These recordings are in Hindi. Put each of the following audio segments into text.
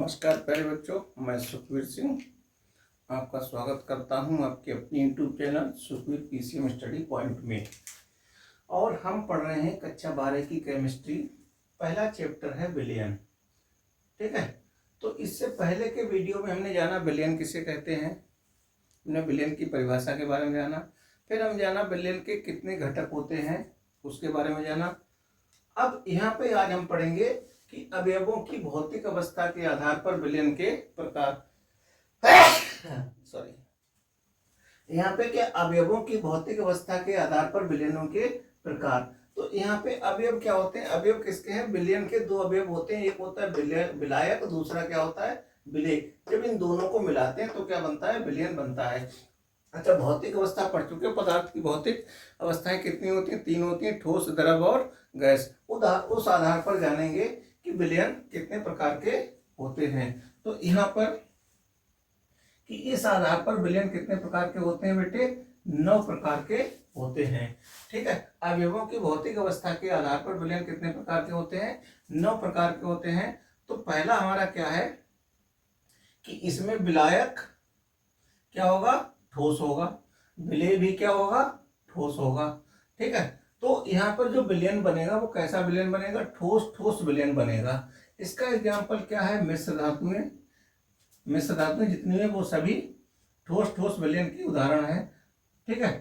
नमस्कार प्यारे बच्चों, मैं सुखवीर सिंह आपका स्वागत करता हूं आपके अपनी YouTube channel Sukhveer PCM study point में। और हम पढ़ रहे हैं कक्षा 12 की केमिस्ट्री। पहला चैप्टर है विलयन। ठीक है, तो इससे पहले के वीडियो में हमने जाना विलयन किसे कहते हैं, हमने विलयन की परिभाषा के बारे में जाना, फिर हम जाना विलयन के कितने घटक होते हैं उसके बारे में जाना। अब यहाँ पे आज हम पढ़ेंगे कि अवयवों की भौतिक अवस्था के आधार पर विलयन के प्रकार यहाँ पे क्या अवयवों की भौतिक अवस्था के आधार पर विलयनों के प्रकार। तो यहाँ पे अवयव क्या होते हैं, अवयव किसके हैं, विलयन के दो अवयव होते हैं, एक होता है विलायक, दूसरा क्या होता है विलेय। जब इन दोनों को मिलाते हैं तो क्या बनता है, विलयन बनता है। अच्छा, भौतिक अवस्था पढ़ चुके हो, पदार्थ की भौतिक अवस्थाएं कितनी होती हैं, तीन होती हैं, ठोस, द्रव और गैस। उस आधार पर जानेंगे कि विलयन कितने प्रकार के होते हैं। तो यहाँ पर कि इस आधार पर विलयन कितने प्रकार के होते हैं बेटे, 9 प्रकार के होते हैं। ठीक है, अवयवों की भौतिक अवस्था के आधार पर विलयन कितने प्रकार के होते हैं, 9 प्रकार के होते हैं। तो पहला हमारा क्या है कि इसमें विलायक क्या होगा, ठोस होगा, विलेय भी क्या होगा, ठोस होगा। ठीक है, तो यहाँ पर जो विलयन बनेगा वो कैसा विलयन बनेगा, ठोस ठोस विलयन बनेगा। इसका एग्जाम्पल क्या है, मिश्र धातुएं। मिश्र धातुएं जितनी है वो सभी ठोस ठोस विलयन की उदाहरण है। ठीक है,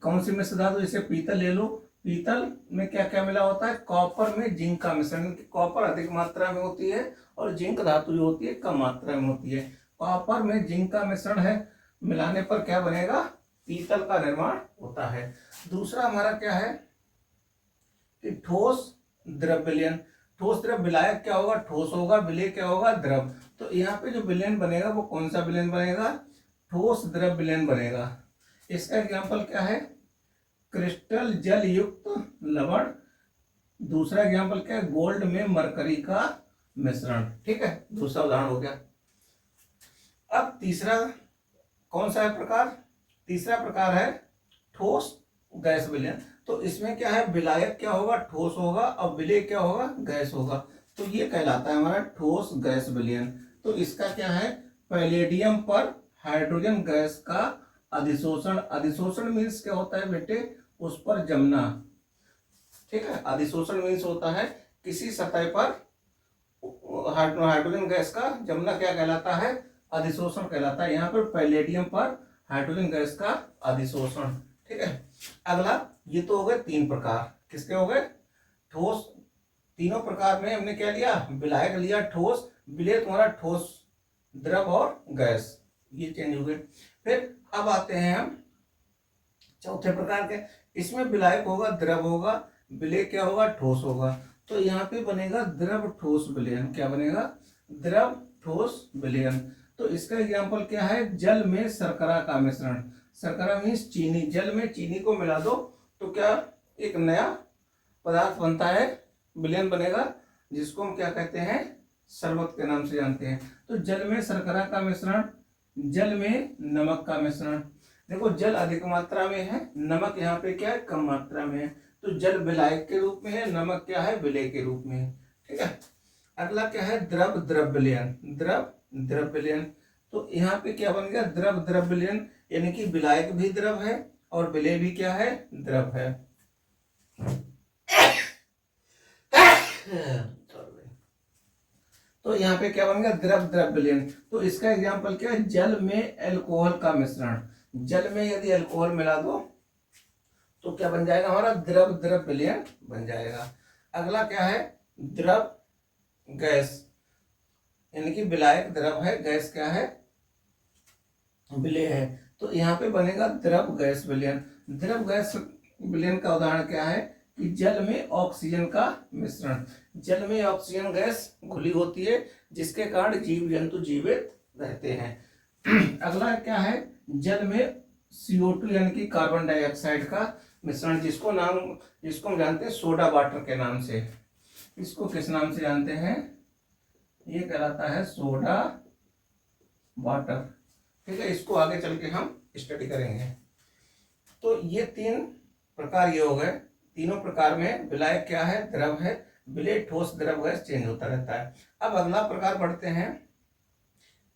कौन सी मिश्र धातु, जैसे पीतल ले लो, पीतल में क्या क्या मिला होता है, कॉपर में जिंक का मिश्रण। कॉपर अधिक मात्रा में होती है और जिंक धातु जो होती है कम मात्रा में होती है। कॉपर में जिंक का मिश्रण है, मिलाने पर क्या बनेगा, पीतल का निर्माण होता है। दूसरा हमारा क्या है कि ठोस द्रव विलयन। ठोस द्रव विलायक क्या होगा, ठोस होगा, विलेय क्या होगा, द्रव। तो यहाँ पे जो विलयन बनेगा वो कौन सा विलयन बनेगा, ठोस द्रव विलयन बनेगा। इसका एग्जाम्पल क्या है, क्रिस्टल जल युक्त लवण। दूसरा एग्जाम्पल क्या है, गोल्ड में मरकरी का मिश्रण। ठीक है, दूसरा उदाहरण हो गया। अब तीसरा कौन सा है प्रकार, तीसरा प्रकार है ठोस गैस विलयन। तो इसमें क्या है, विलायक क्या होगा, ठोस होगा, और विलेय क्या होगा, गैस होगा। तो ये कहलाता है हमारा ठोस गैस विलयन। तो इसका क्या है, पैलेडियम पर हाइड्रोजन गैस का अधिशोषण। अधिशोषण मीन्स क्या होता है बेटे, उस पर जमना। ठीक है, अधिशोषण मीन्स होता है किसी सतह पर हाइड्रोजन गैस का जमना, क्या कहलाता है, अधिशोषण कहलाता है। यहाँ पर पैलेडियम पर हाइड्रोजन गैस का अधिशोषण। ठीक है, अगला ये तो हो गए 3 प्रकार, किसके हो गए, ठोस। तीनों प्रकार में हमने क्या लिया, विलायक लिया, ठोस, विलेय तुम्हारा ठोस, द्रव और गैस, ये चेंज हो गए। फिर अब आते हैं हम चौथे प्रकार के। इसमें विलायक होगा, द्रव होगा, विलेय क्या होगा, ठोस होगा। तो यहाँ पे बनेगा द्रव ठोस विलयन। क्या बनेगा, द्रव ठोस विलयन। तो इसका एग्जाम्पल क्या है, जल में शर्करा का मिश्रण। शर्करा मीन्स चीनी, जल में चीनी को मिला दो तो क्या एक नया पदार्थ बनता है, विलयन बनेगा, जिसको हम क्या कहते हैं, शरबत के नाम से जानते हैं। तो जल में शर्करा का मिश्रण, जल में नमक का मिश्रण। देखो जल अधिक मात्रा में है, नमक यहाँ पे क्या है, कम मात्रा में है। तो जल विलायक के रूप में है, नमक क्या है, विलेय के रूप में है। ठीक है, अगला क्या है, द्रव द्रव विलयन। द्रव द्रव विलयन, तो यहाँ पे क्या बन गया, द्रव द्रव विलयन, यानी कि विलायक भी द्रव है और विलेय भी क्या है, द्रव है। तो यहाँ पे क्या बन गया, द्रव द्रव विलयन। तो इसका एग्जांपल क्या है, जल में अल्कोहल का मिश्रण। जल में यदि अल्कोहल मिला दो तो क्या बन जाएगा, हमारा द्रव द्रव विलयन बन जाएगा। अगला क्या है, द्रव गैस, यानी कि विलायक द्रव है, गैस क्या है, विलेय है। तो यहाँ पे बनेगा द्रव गैस विलयन। द्रव गैस विलयन का उदाहरण क्या है कि जल में ऑक्सीजन का मिश्रण। जल में ऑक्सीजन गैस घुली होती है, जिसके कारण जीव जंतु जीवित रहते हैं। अगला क्या है, जल में CO2 यानी कि कार्बन डाइऑक्साइड का मिश्रण, जिसको हम जानते हैं सोडा वाटर के नाम से। इसको किस नाम से जानते हैं, ये कहलाता है सोडा वाटर। ठीक है, इसको आगे चल के हम स्टडी करेंगे। तो ये 3 प्रकार ये हो गए। तीनों प्रकार में विलायक क्या है, द्रव है, विलेय ठोस द्रव गैस चेंज होता रहता है। अब अगला प्रकार पढ़ते हैं।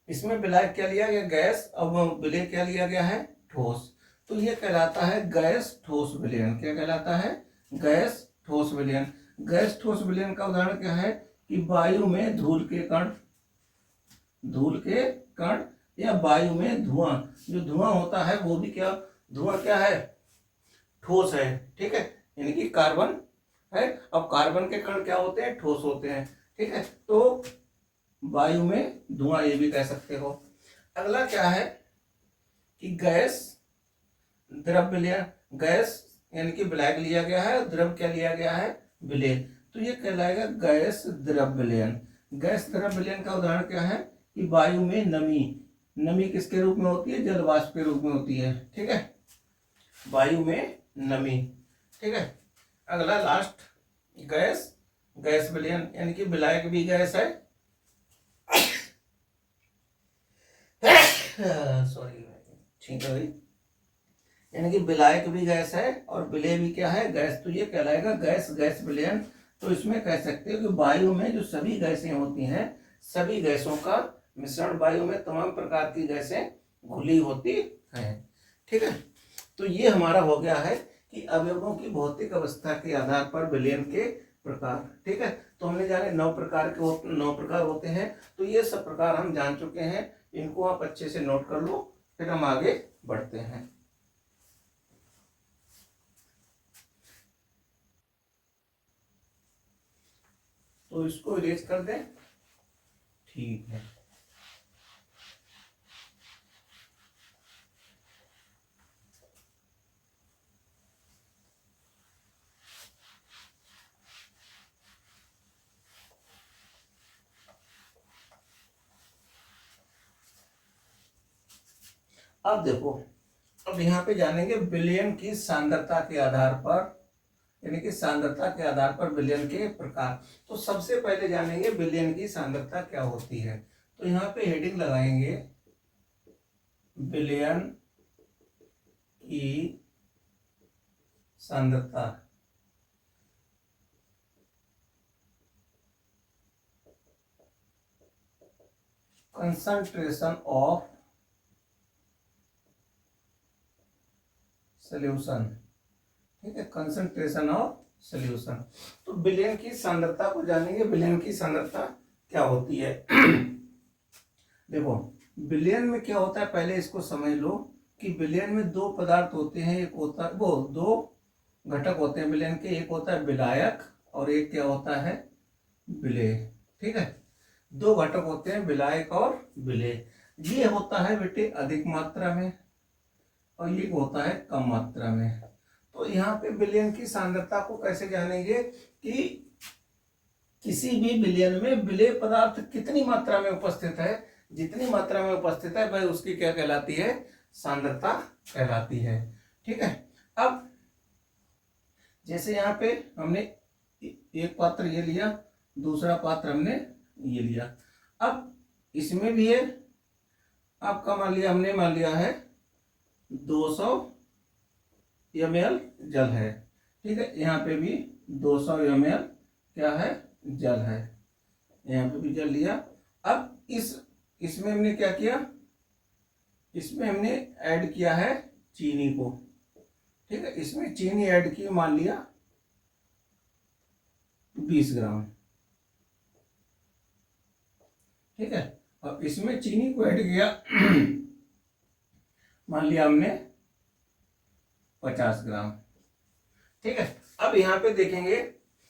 इसमें विलायक क्या लिया गया, गैस, अब विलेय क्या लिया गया है, ठोस। तो ये कहलाता है गैस ठोस विलयन। क्या कहलाता है, गैस ठोस विलयन। गैस ठोस विलयन का उदाहरण क्या है कि वायु में धूल के कण, धूल के कण या वायु में धुआं, जो धुआं होता है वो भी क्या, धुआं क्या है, ठोस है। ठीक है, यानी कि कार्बन है। अब कार्बन के कण क्या होते हैं, ठोस होते हैं। ठीक है, तो वायु में धुआं ये भी कह सकते हो। अगला क्या है कि गैस द्रव विलयन। गैस यानी कि विलायक लिया गया है, द्रव क्या लिया गया है, विलेय। तो ये कहलाएगा गैस द्रव विलयन। गैस द्रव विलयन का उदाहरण क्या है कि वायु में नमी, नमी किसके रूप में होती है, जल वाष्प के रूप में होती है। ठीक है, वायु में नमी। ठीक है, अगला लास्ट गैस, गैस विलयन यानी कि विलायक भी गैस है सॉरी ठीक है भाई, यानी कि विलायक भी गैस है और विलेय भी क्या है, गैस। तो ये कहलाएगा गैस गैस विलयन। तो इसमें कह सकते हो कि वायु में जो सभी गैसें होती हैं, सभी गैसों का मिश्रण, वायु में तमाम प्रकार की गैसें घुली होती हैं। ठीक है, तो ये हमारा हो गया है कि अवयवों की भौतिक अवस्था के आधार पर विलयन के प्रकार। ठीक है, तो हमने जाने 9 प्रकार के 9 प्रकार होते हैं। तो ये सब प्रकार हम जान चुके हैं, इनको आप अच्छे से नोट कर लो, फिर हम आगे बढ़ते हैं। तो इसको इरेज कर दें, ठीक है। अब देखो, अब यहाँ पे जानेंगे विलयन की सांद्रता के आधार पर, यानी कि सांद्रता के आधार पर विलयन के प्रकार। तो सबसे पहले जानेंगे विलयन की सांद्रता क्या होती है। तो यहाँ पे हेडिंग लगाएंगे विलयन की सांद्रता। Concentration of solution. ठीक है, कंसंट्रेशन ऑफ सॉल्यूशन। तो विलयन की सांद्रता को जानेंगे, विलयन की सांद्रता क्या होती है। देखो, विलयन में क्या होता है, पहले इसको समझ लो कि विलयन में 2 पदार्थ होते हैं। एक होता है, वो 2 घटक होते हैं विलयन के, एक होता है विलायक और एक क्या होता है, विलेय। ठीक है, 2 घटक होते हैं, विलायक और विलेय। ये होता है बेटे अधिक मात्रा में और ये होता है कम मात्रा में। तो यहाँ पे विलयन की सांद्रता को कैसे जानेंगे कि किसी भी विलयन में विलेय पदार्थ कितनी मात्रा में उपस्थित है, जितनी मात्रा में उपस्थित है वह उसकी क्या कहलाती है, सांद्रता कहलाती है। ठीक है, अब जैसे यहाँ पे हमने एक पात्र ये लिया, दूसरा पात्र हमने ये लिया। अब इसमें भी है, आपका मान लिया हमने, मान लिया है 200 ml जल है। ठीक है, यहाँ पे भी 200 ml क्या है, जल है। यहाँ पे भी जल लिया। अब इसमें हमने क्या किया, इसमें हमने ऐड किया है चीनी को। ठीक है, इसमें चीनी ऐड की, मान लिया 20 ग्राम। ठीक है, अब इसमें चीनी को ऐड किया मान लिया हमने 50 ग्राम। ठीक है, अब यहाँ पे देखेंगे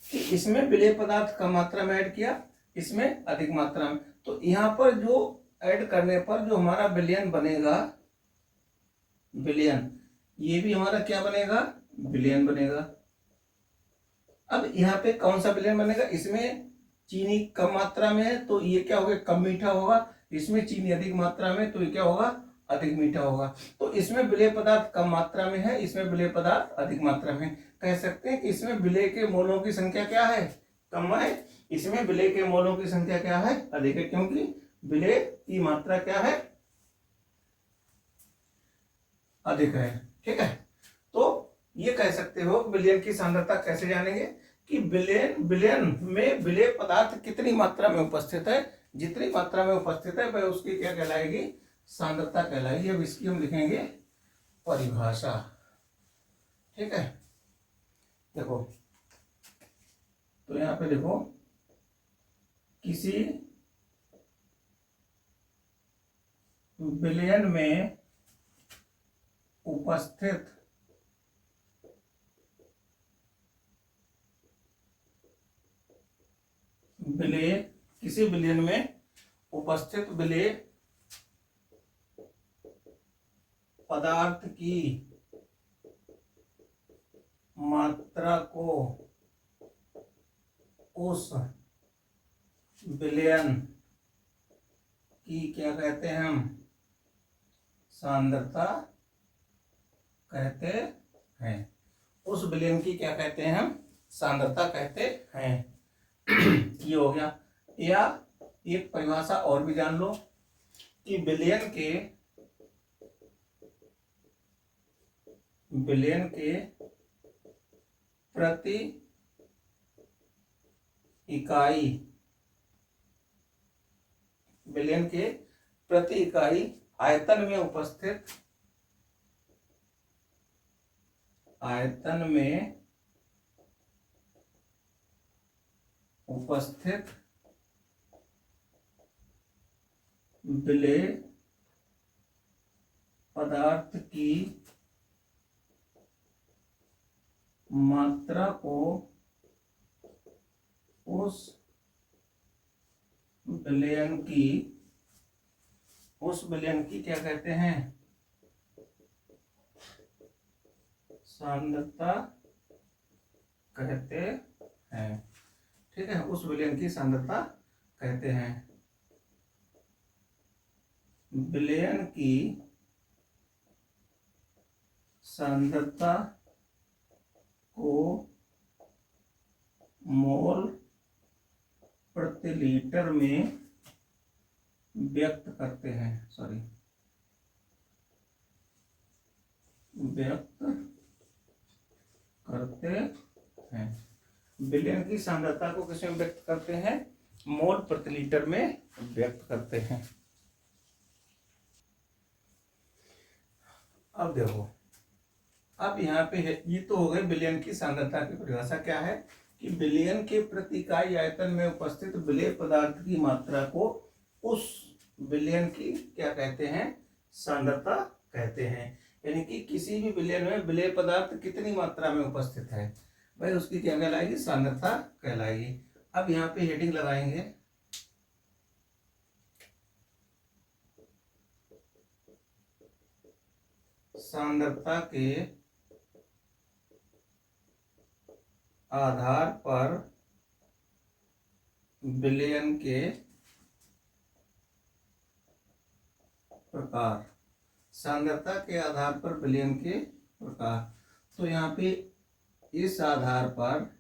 कि इसमें विलेय पदार्थ कम मात्रा में ऐड किया, इसमें अधिक मात्रा में। तो यहाँ पर जो ऐड करने पर जो हमारा विलयन बनेगा, विलयन, ये भी हमारा क्या बनेगा, विलयन बनेगा। अब यहाँ पे कौन सा विलयन बनेगा, इसमें चीनी कम मात्रा में है तो ये क्या होगा, कम मीठा होगा। इसमें चीनी अधिक मात्रा में तो ये क्या होगा, अधिक मीठा होगा। तो इसमें विलेय पदार्थ कम मात्रा में है, इसमें विलेय पदार्थ अधिक मात्रा में। कह सकते हैं कि इसमें विलेय के मोलों की संख्या क्या है, कम है, इसमें विलेय के मोलों की संख्या क्या है, अधिक है, क्योंकि विलेय की मात्रा क्या है, अधिक है। ठीक है, तो ये कह सकते हो विलयन की सांद्रता कैसे जानेंगे कि बिलियन बिलियन में विलेय पदार्थ कितनी मात्रा में उपस्थित है, जितनी मात्रा में उपस्थित है वह उसकी क्या कहलाएगी, सांद्रता कहलाएगी। अब इसकी हम लिखेंगे परिभाषा। ठीक है, देखो तो यहां पे देखो, किसी बिलियन में उपस्थित विलेय, किसी बिलियन में उपस्थित विलेय पदार्थ की मात्रा को उस विलयन की क्या कहते हैं हम, सांद्रता कहते हैं। उस विलयन की क्या कहते हैं हम, सांद्रता कहते हैं। ये हो गया। या एक परिभाषा और भी जान लो कि विलयन के प्रति इकाई, विलयन के प्रति इकाई आयतन में उपस्थित, आयतन में उपस्थित विलेय पदार्थ की मात्रा को उस विलयन की क्या कहते हैं, सांद्रता कहते हैं। ठीक है, उस विलयन की सांद्रता कहते हैं। विलयन की सांद्रता को मोल प्रति लीटर में व्यक्त करते हैं, व्यक्त करते हैं। विलयन की सांद्रता को किसमें व्यक्त करते हैं, मोल प्रति लीटर में व्यक्त करते हैं। अब देखो, अब यहाँ पे है, ये तो हो गए विलयन की सांद्रता की परिभाषा। क्या है कि विलयन के प्रति इकाई आयतन में उपस्थित विलेय पदार्थ की मात्रा को उस विलयन की क्या कहते हैं, सांद्रता कहते हैं। यानी कि किसी भी विलयन में विलेय पदार्थ कितनी मात्रा में उपस्थित है, भाई उसकी क्या कहलाएगी, सांद्रता कहलाएगी। अब यहाँ पे हेडिंग लगाएंगे, सांद्रता के आधार पर विलयन के प्रकार, सांद्रता के आधार पर विलयन के प्रकार। तो यहाँ पे इस आधार पर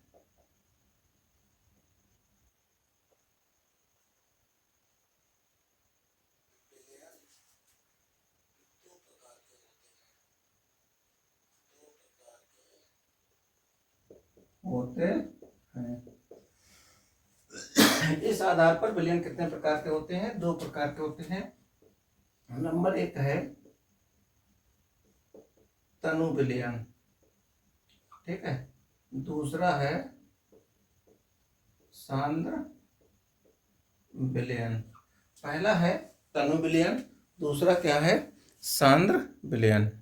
होते हैं। इस आधार पर विलयन कितने प्रकार के होते हैं, दो प्रकार के होते हैं। नंबर एक है तनु विलयन, ठीक है। दूसरा है सांद्र विलयन। पहला है तनु विलयन, दूसरा क्या है, सांद्र विलयन।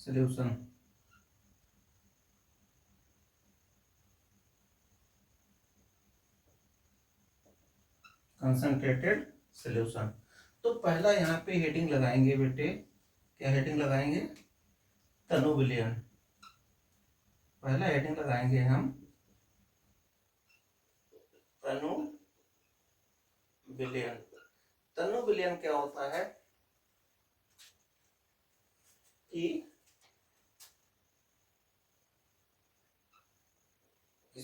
Solution, concentrated solution. तो पहला यहाँ पे हेडिंग लगाएंगे बेटे, क्या हेडिंग लगाएंगे, तनु विलयन। पहला हेडिंग लगाएंगे हम तनु विलयन। तनु विलयन क्या होता है कि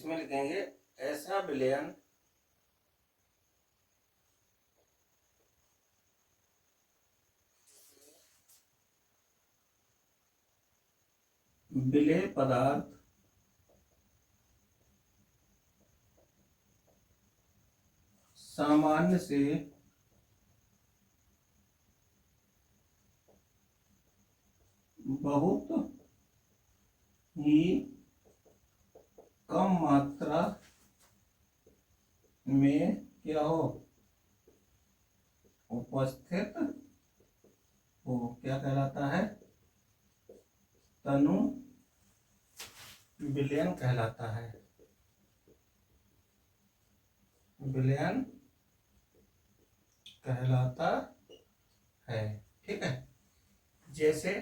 इसमें लिखेंगे ऐसा विलयन विलेय पदार्थ सामान्य से बहुत ही कम मात्रा में क्या हो, उपस्थित हो, क्या कहलाता है, तनु विलयन कहलाता है, विलयन कहलाता है। ठीक है, जैसे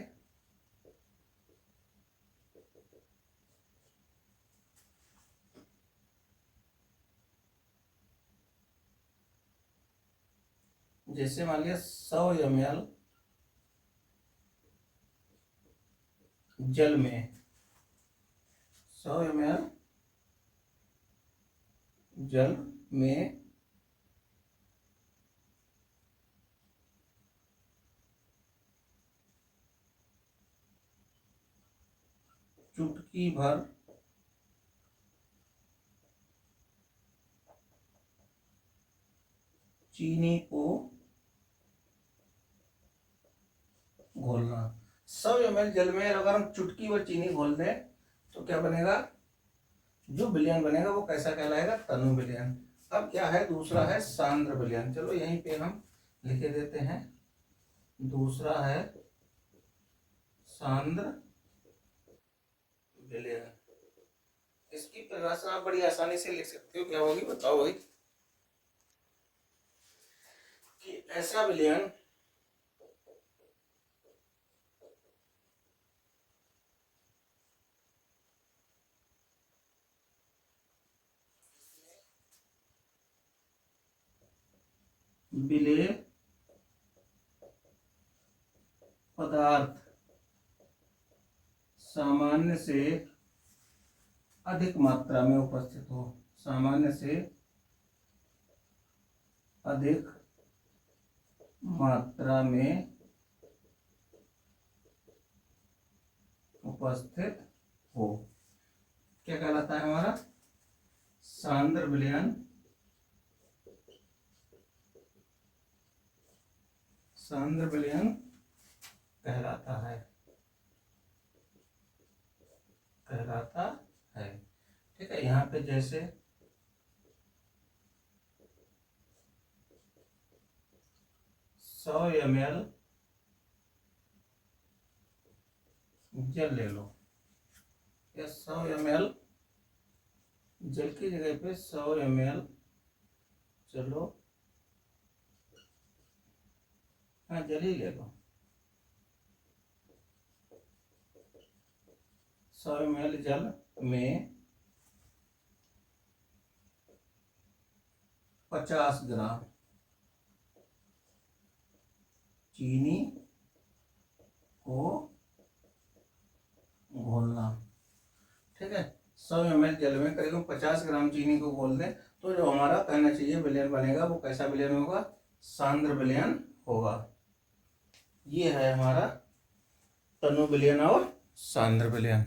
मान लिया 100 ml जल में, 100 ml जल में चुटकी भर चीनी को घोलना। 100 ml जल में अगर हम चुटकी भर चीनी घोल दें तो क्या बनेगा, जो विलयन बनेगा वो कैसा कहलाएगा, तनु विलयन। अब क्या है, दूसरा है सांद्र विलयन। चलो यहीं पे हम लिखे देते हैं, दूसरा है सांद्र विलयन। इसकी परिभाषा आप बड़ी आसानी से लिख सकते हो, क्या होगी बताओ भाई, कि ऐसा विलयन विलेय पदार्थ सामान्य से अधिक मात्रा में उपस्थित हो, सामान्य से अधिक मात्रा में उपस्थित हो, क्या कहलाता है हमारा, सांद्र विलयन। सांद्र विलयन कहलाता है, कहलाता है। ठीक है, यहाँ पे जैसे 100 ml जल ले लो, या 100 ml जल की जगह पे 100 ml, चलो हाँ जल ही ले लो, 100 ml जल में 50 ग्राम चीनी को घोलना। ठीक है, 100 ml जल में करीब 50 ग्राम चीनी को घोल दें तो जो हमारा कहना चाहिए विलयन बनेगा वो कैसा विलयन होगा, सांद्र विलयन होगा। ये है हमारा तनु विलयन और सांद्र विलयन।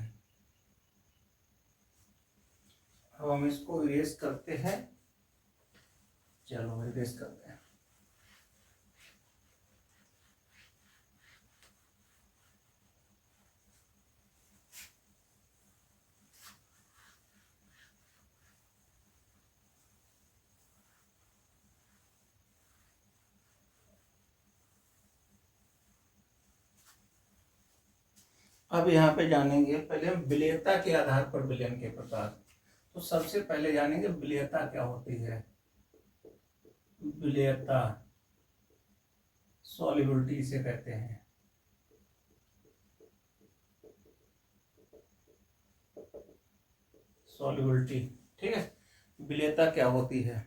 अब हम इसको इरेज करते हैं, चलो इरेज करते हैं। अब यहाँ पे जानेंगे पहले हम विलेयता के आधार पर विलयन के प्रकार। तो सबसे पहले जानेंगे विलेयता क्या होती है। विलेयता सॉल्युबिलिटी इसे कहते हैं। सॉल्युबिलिटी, ठीक है। विलेयता क्या होती है,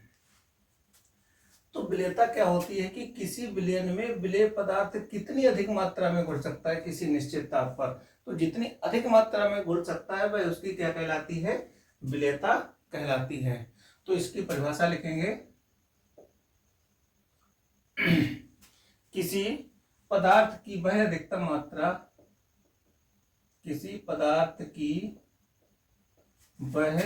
तो विलेयता क्या होती है कि किसी विलयन में विलेय पदार्थ कितनी अधिक मात्रा में घुल सकता है किसी निश्चित ताप पर, तो जितनी अधिक मात्रा में घुल सकता है वह उसकी क्या कहलाती है, विलेयता कहलाती है। तो इसकी परिभाषा लिखेंगे, किसी पदार्थ की वह अधिकतम मात्रा, किसी पदार्थ की वह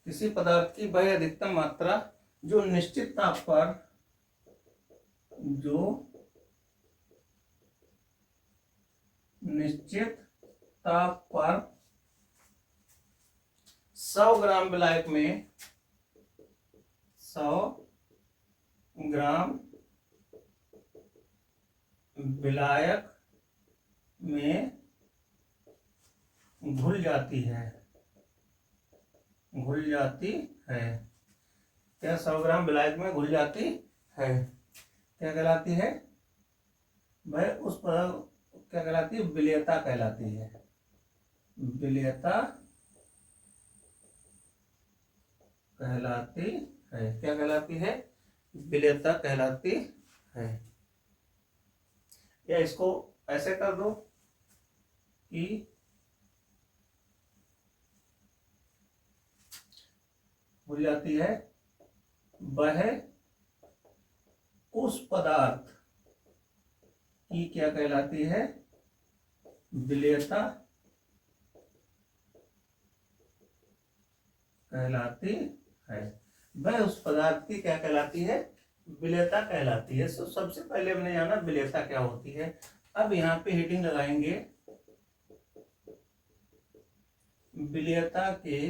किसी पदार्थ की वह अधिकतम मात्रा जो निश्चित ताप पर, जो निश्चित ताप पर 100 ग्राम विलायक में 100 ग्राम विलायक में घुल जाती है, घुल जाती है। क्या 100 ग्राम विलायक में घुल जाती है, क्या कहलाती है? वह उस पर क्या कहलाती है? विलेयता कहलाती है। विलेयता कहलाती है। क्या कहलाती है? विलेयता कहलाती है। या इसको ऐसे कर दो कि भूल जाती है, वह उस पदार्थ की क्या कहलाती है? विलेयता कहलाती है। वह उस पदार्थ की क्या कहलाती है? विलेयता कहलाती है। तो सबसे पहले हमने जाना विलेयता क्या होती है। अब यहाँ पे हेडिंग लगाएंगे, विलेयता के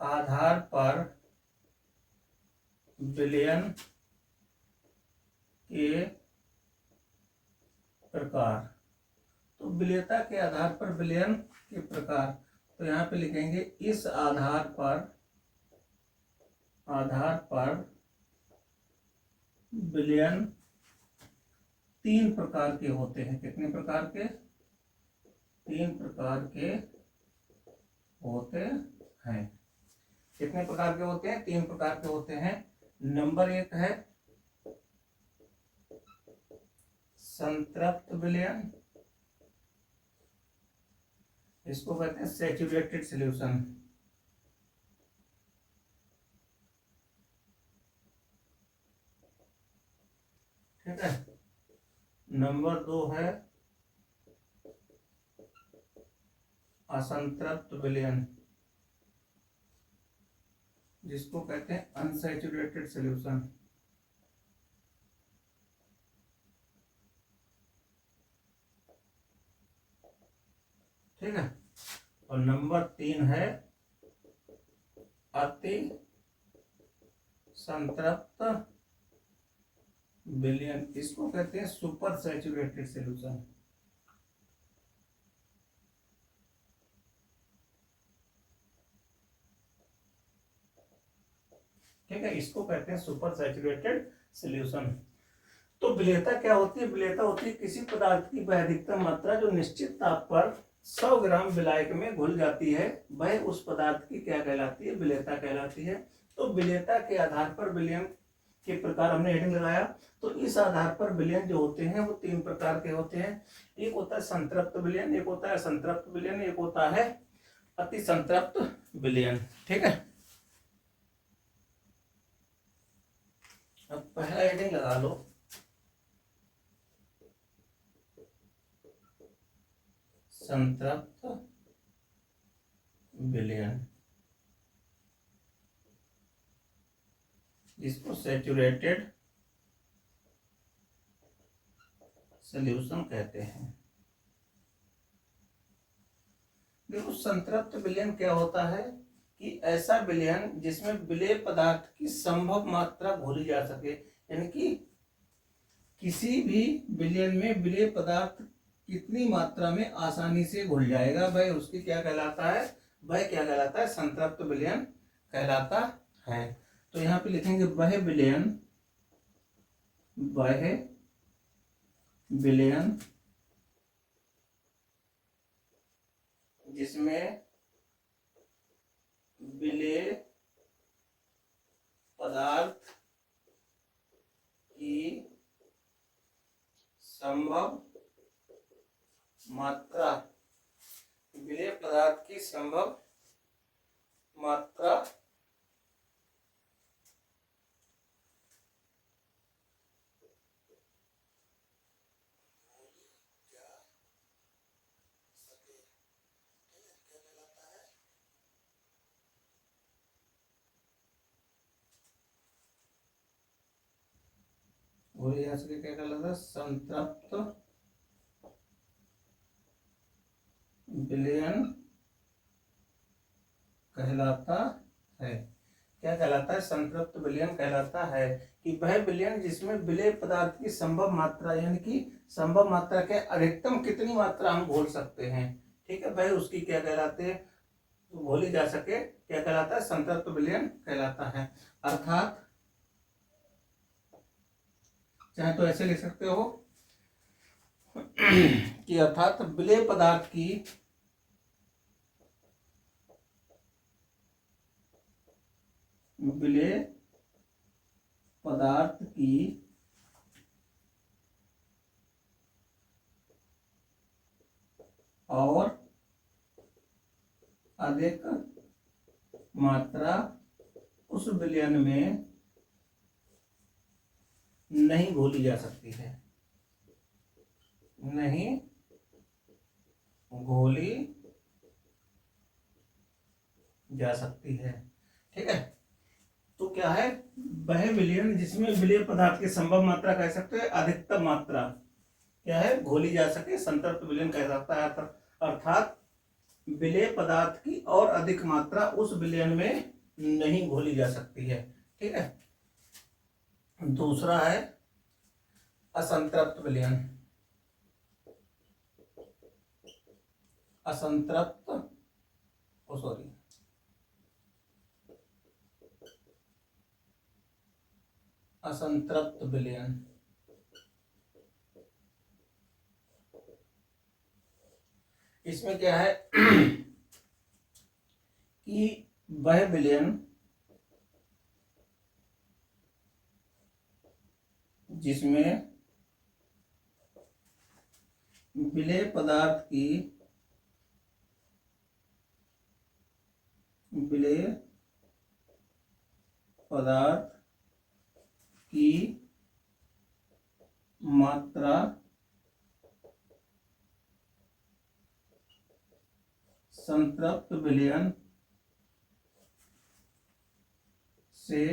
आधार पर विलयन के प्रकार। तो विलेयता के आधार पर विलयन के प्रकार, तो यहाँ पे लिखेंगे इस आधार पर विलयन 3 प्रकार के होते हैं। कितने प्रकार के? 3 प्रकार के होते हैं। कितने प्रकार के होते हैं? 3 प्रकार के होते हैं। नंबर 1 है संतृप्त विलयन, इसको कहते हैं सैचुरेटेड सॉल्यूशन। ठीक है। नंबर 2 है असंतृप्त विलयन, जिसको कहते हैं अनसैचुरेटेड सॉल्यूशन। ठीक है। और नंबर 3 है अति संतृप्त विलयन, इसको कहते हैं सुपर सैचुरेटेड सॉल्यूशन। ठीक है, इसको कहते हैं सुपर सैचुरेटेड सॉल्यूशन। तो विलेयता क्या होती है? विलेयता होती है किसी पदार्थ की वह अधिकतम मात्रा जो निश्चित ताप पर 100 ग्राम विलायक में घुल जाती है, वह उस पदार्थ की क्या कहलाती है? विलेयता कहलाती है। तो विलेयता के आधार पर विलयन के प्रकार हमने हेडिंग लगाया। तो इस आधार पर विलयन जो होते हैं वो 3 प्रकार के होते हैं। एक होता है संतृप्त विलयन, एक होता है असंतृप्त विलयन, एक होता है अति संतृप्त विलयन। ठीक है। अब पहला हेडिंग लगा लो, संतृप्त विलयन, जिसको सैचुरेटेड सॉल्यूशन कहते हैं। देखो, संतृप्त विलयन क्या होता है कि ऐसा विलयन जिसमें विलेय पदार्थ की संभव मात्रा घोली जा सके, यानी कि किसी भी विलयन में विलेय पदार्थ कितनी मात्रा में आसानी से घुल जाएगा, वह उसकी क्या कहलाता है? वह क्या कहलाता है? संतृप्त विलयन कहलाता है। तो यहाँ पे लिखेंगे वह विलयन जिसमें विलेय पदार्थ की संभव मात्रा, विलेय पदार्थ की संभव मात्रा और यहाँ से क्या कहलाता है, संतृप्त विलयन कहलाता है। क्या कहलाता है, संतृप्त विलयन कहलाता है कि वह विलयन जिसमें विलेय पदार्थ की संभव मात्रा, यानी कि संभव मात्रा के अधिकतम कितनी मात्रा हम घोल सकते हैं, ठीक है, वह उसकी क्या कहलाते हैं, घोली जा सके, क्या कहलाता है, संतृप्त विलयन कहलाता है। अर्थात चाहे तो ऐसे लिख सकते हो कि अर्थात विलेय पदार्थ की और अधिक मात्रा उस विलयन में नहीं घोली जा सकती है, नहीं घोली जा सकती है, ठीक है। तो क्या है, वह विलयन जिसमें विलेय पदार्थ की संभव मात्रा कह सकते हैं अधिकतम मात्रा क्या है, घोली जा सके, संतृप्त विलयन कह सकता है। अर्थात विलेय पदार्थ की और अधिक मात्रा उस विलयन में नहीं घोली जा सकती है, ठीक है। दूसरा है असंतृप्त विलयन। असंतृप्त असंतृप्त विलयन, इसमें क्या है कि वह विलयन जिसमें विलेय पदार्थ की मात्रा संतृप्त विलयन से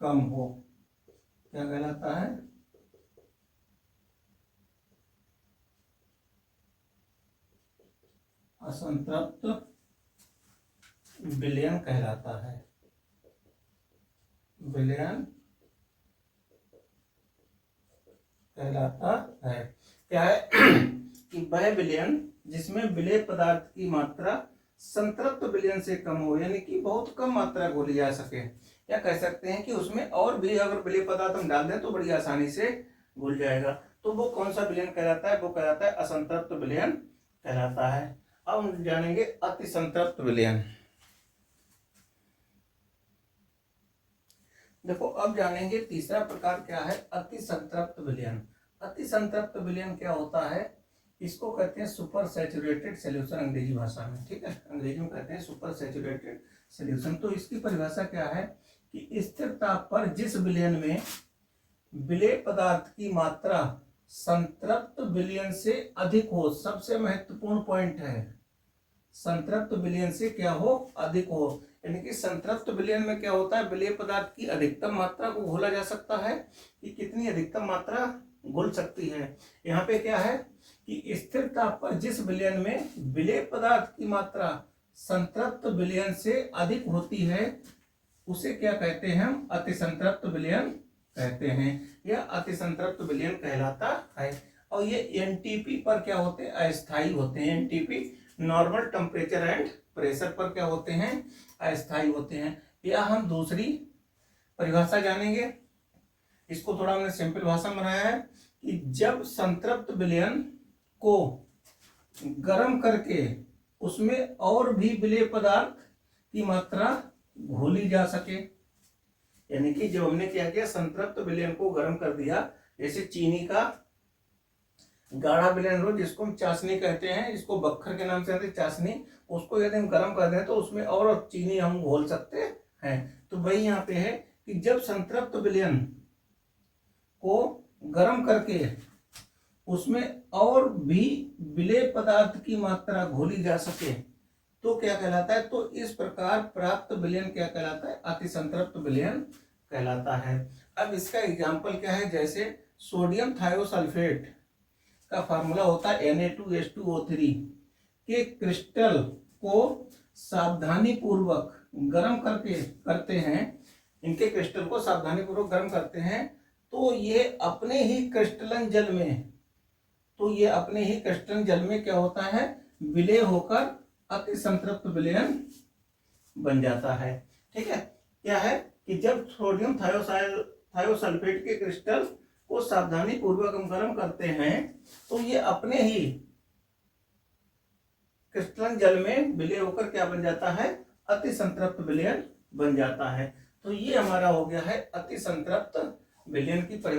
कम हो, क्या कहलाता है, असंतृप्त विलयन कहलाता है। विलयन कहलाता है क्या है कि वह विलयन जिसमें विलेय पदार्थ की मात्रा संतृप्त विलयन से कम हो, यानी कि बहुत कम मात्रा घोली जा सके, या कह सकते हैं कि उसमें और भी अगर विलेय पदार्थ हम डाल दें तो बड़ी आसानी से घुल जाएगा, तो वो कौन सा विलयन कहलाता है, वो कहलाता है असंतृप्त विलयन कहलाता है। अब हम जानेंगे अति संतृप्त विलयन। देखो अब जानेंगे तीसरा प्रकार क्या है, अति संतृप्त विलयन। अति संतृप्त विलयन क्या होता है, इसको कहते हैं सुपर सैचुरेटेड सॉल्यूशन अंग्रेजी भाषा में, ठीक है, अंग्रेजी में कहते हैं सुपर सैचुरेटेड सॉल्यूशन। तो इसकी परिभाषा क्या है कि स्थिर ताप पर जिस विलयन में विलेय पदार्थ की मात्रा संतृप्त विलयन से अधिक हो, सबसे महत्वपूर्ण पॉइंट है, संतृप्त विलयन से क्या हो, अधिक हो, यानी कि संतृप्त विलयन में क्या होता है, विलेय पदार्थ की अधिकतम मात्रा को घोला जा सकता है, कि कितनी अधिकतम मात्रा घुल सकती है। यहाँ पे क्या है कि स्थिर ताप पर जिस विलयन में विलेय पदार्थ की मात्रा संतृप्त विलयन से अधिक होती है उसे क्या कहते हैं, हम अति संतृप्त विलयन कहते हैं, यह अति संतृप्त विलयन कहलाता है। और ये एनटीपी पर क्या होते हैं, अस्थायी होते हैं। NTP normal temperature and pressure पर क्या होते हैं, अस्थायी होते हैं। या हम दूसरी परिभाषा जानेंगे, इसको थोड़ा हमने सिंपल भाषा में बनाया है कि जब संतृप्त विलयन को गर्म करके उसमें और भी विलेय पदार्थ की मात्रा घोली जा सके, यानी कि जब हमने क्या किया, संतृप्त विलयन को गर्म कर दिया, जैसे चीनी का गाढ़ा विलयन हो जिसको हम चाशनी कहते हैं, जिसको बक्खर के नाम से आते चाशनी, उसको यदि हम गर्म कर दें तो उसमें और चीनी हम घोल सकते हैं। तो वही यहाँ पे है कि जब संतृप्त विलयन को गर्म करके उसमें और भी विलेय पदार्थ की मात्रा घोली जा सके तो क्या कहलाता है, तो इस प्रकार प्राप्त विलयन क्या कहलाता है, अति संतृप्त विलयन कहलाता है। अब इसका एग्जाम्पल क्या है, जैसे सोडियम थायोसल्फेट का फार्मूला होता है Na2H2O3 के क्रिस्टल को सावधानी पूर्वक गर्म करते हैं, इनके क्रिस्टल को सावधानी पूर्वक गर्म करते हैं तो ये अपने ही क्रिस्टलन जल में क्या होता है, विलय होकर अति संतृप्त विलयन बन जाता है। ठीक है, क्या है कि जब सोडियम थायोसल्फेट के क्रिस्टल को सावधानी पूर्वक हम गर्म करते हैं तो ये अपने ही क्रिस्टलन जल में विलय होकर क्या बन जाता है, अति संतृप्त विलयन बन जाता है। तो ये हमारा हो गया है अति संतृप्त विलयन की परिभाषा।